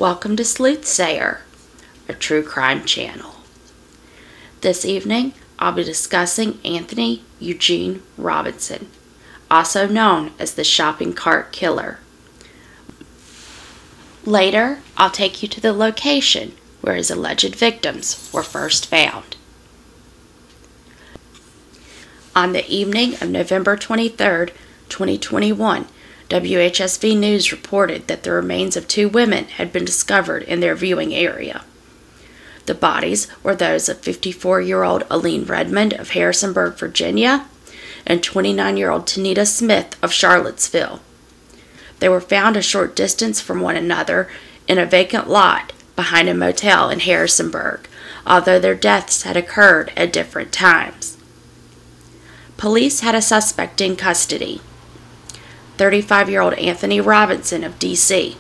Welcome to Sleuthsayer, a true crime channel. This evening, I'll be discussing Anthony Eugene Robinson, also known as the shopping cart killer. Later, I'll take you to the location where his alleged victims were first found. On the evening of November 23, 2021, WHSV News reported that the remains of two women had been discovered in their viewing area. The bodies were those of 54-year-old Aline Redmond of Harrisonburg, Virginia, and 29-year-old Tanita Smith of Charlottesville. They were found a short distance from one another in a vacant lot behind a motel in Harrisonburg, although their deaths had occurred at different times. Police had a suspect in custody, 35-year-old Anthony Robinson of D.C.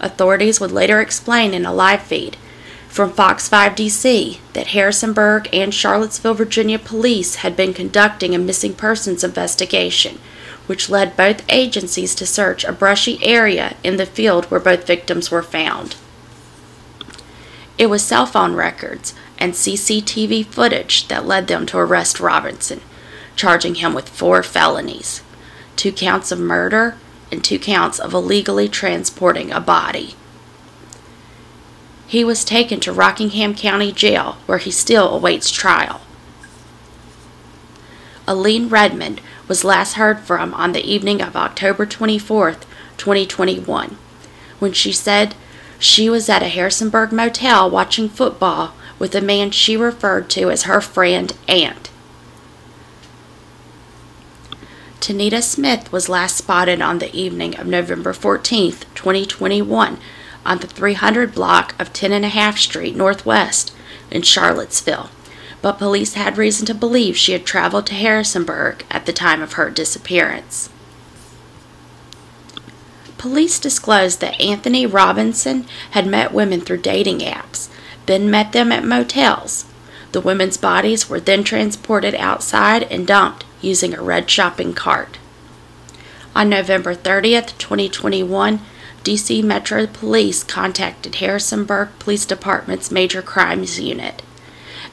Authorities would later explain in a live feed from Fox 5 D.C. that Harrisonburg and Charlottesville, Virginia police had been conducting a missing persons investigation, which led both agencies to search a brushy area in the field where both victims were found. It was cell phone records and CCTV footage that led them to arrest Robinson, charging him with 4 felonies, 2 counts of murder and 2 counts of illegally transporting a body. He was taken to Rockingham County Jail, where he still awaits trial. Aline Redmond was last heard from on the evening of October 24, 2021, when she said she was at a Harrisonburg motel watching football with a man she referred to as her friend Aunt. Tanita Smith was last spotted on the evening of November 14, 2021, on the 300 block of 10.5 Street Northwest in Charlottesville, but police had reason to believe she had traveled to Harrisonburg at the time of her disappearance. Police disclosed that Anthony Robinson had met women through dating apps, then met them at motels. The women's bodies were then transported outside and dumped using a red shopping cart. On November 30, 2021, D.C. Metro Police contacted Harrisonburg Police Department's Major Crimes Unit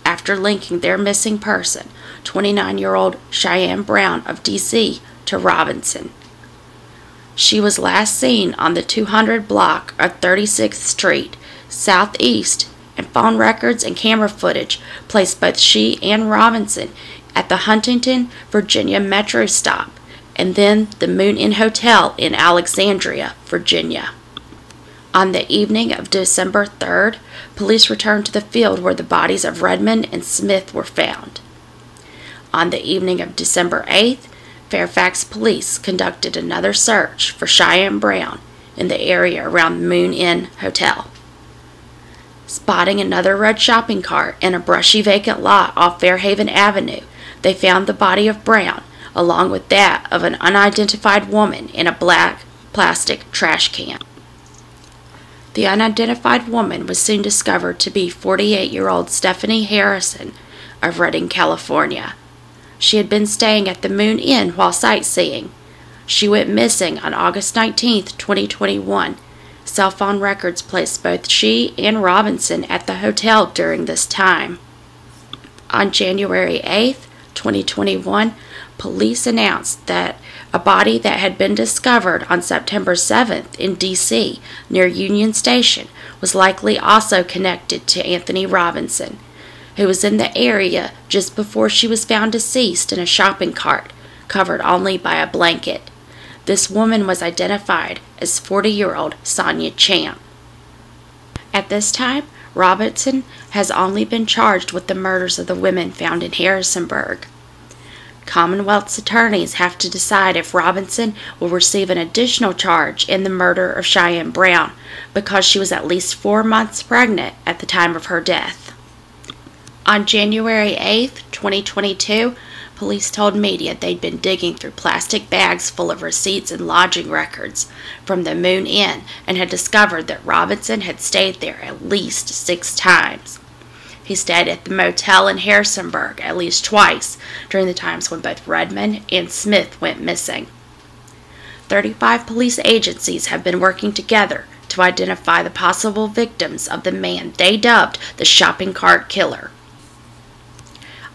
after linking their missing person, 29-year-old Cheyenne Brown of D.C., to Robinson. She was last seen on the 200 block of 36th Street Southeast, and phone records and camera footage placed both she and Robinson at the Huntington, Virginia Metro stop, and then the Moon Inn Hotel in Alexandria, Virginia. On the evening of December 3rd, police returned to the field where the bodies of Redmond and Smith were found. On the evening of December 8th, Fairfax police conducted another search for Cheyenne Brown in the area around the Moon Inn Hotel. Spotting another red shopping cart in a brushy vacant lot off Fairhaven Avenue, they found the body of Brown, along with that of an unidentified woman, in a black plastic trash can. The unidentified woman was soon discovered to be 48-year-old Stephanie Harrison of Redding, California. She had been staying at the Moon Inn while sightseeing. She went missing on August 19, 2021. Cell phone records placed both she and Robinson at the hotel during this time. On January 8, 2021, police announced that a body that had been discovered on September 7th in D.C. near Union Station was likely also connected to Anthony Robinson, who was in the area just before she was found deceased in a shopping cart, covered only by a blanket. This woman was identified as 40-year-old Sonia Champ. At this time, Robinson has only been charged with the murders of the women found in Harrisonburg. Commonwealth's attorneys have to decide if Robinson will receive an additional charge in the murder of Cheyenne Brown because she was at least 4 months pregnant at the time of her death. On January 8, 2022, police told media they'd been digging through plastic bags full of receipts and lodging records from the Moon Inn and had discovered that Robinson had stayed there at least 6 times. He stayed at the motel in Harrisonburg at least twice during the times when both Redmond and Smith went missing. 35 police agencies have been working together to identify the possible victims of the man they dubbed the shopping cart killer.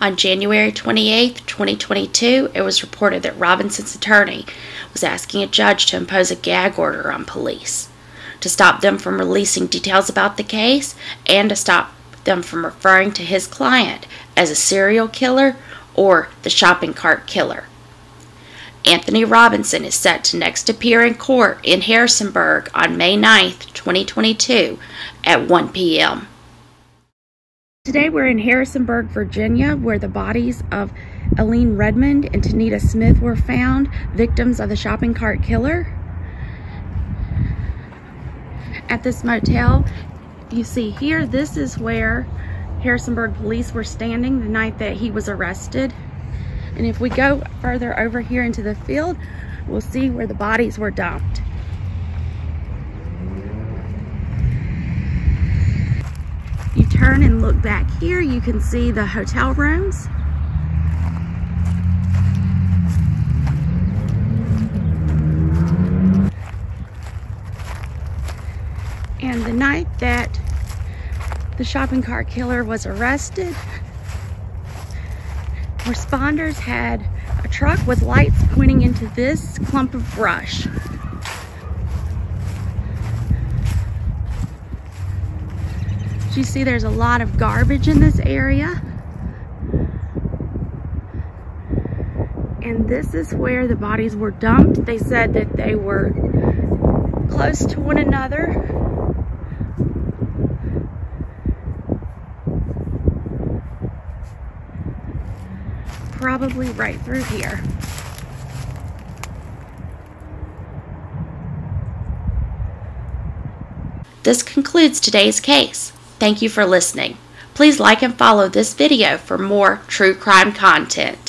On January 28, 2022, it was reported that Robinson's attorney was asking a judge to impose a gag order on police to stop them from releasing details about the case and to stop them from referring to his client as a serial killer or the shopping cart killer. Anthony Robinson is set to next appear in court in Harrisonburg on May 9, 2022 at 1 p.m. Today we're in Harrisonburg, Virginia, where the bodies of Eileen Redmond and Tanita Smith were found, victims of the shopping cart killer. At this motel, you see here, this is where Harrisonburg police were standing the night that he was arrested. And if we go further over here into the field, we'll see where the bodies were dumped. You turn and look back here, you can see the hotel rooms. And the night that the shopping cart killer was arrested, responders had a truck with lights pointing into this clump of brush. You see there's a lot of garbage in this area. And this is where the bodies were dumped. They said that they were close to one another. Probably right through here. This concludes today's case. Thank you for listening. Please like and follow this video for more true crime content.